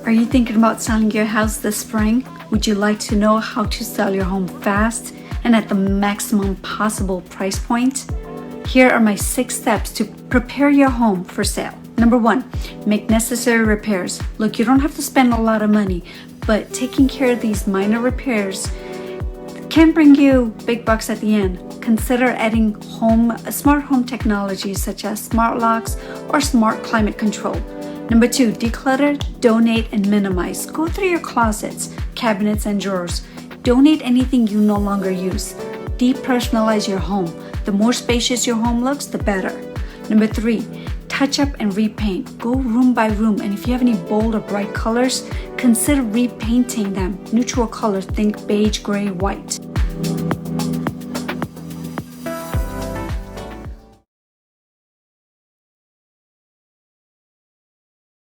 Are you thinking about selling your house this spring? Would you like to know how to sell your home fast and at the maximum possible price point? Here are my 6 steps to prepare your home for sale. Number 1, make necessary repairs. Look, you don't have to spend a lot of money, but taking care of these minor repairs can bring you big bucks at the end. Consider adding smart home technologies such as smart locks or smart climate control. Number 2, declutter, donate, and minimize. Go through your closets, cabinets, and drawers. Donate anything you no longer use. Depersonalize your home. The more spacious your home looks, the better. Number 3, touch up and repaint. Go room by room, and if you have any bold or bright colors, consider repainting them. Neutral colors, think beige, gray, white.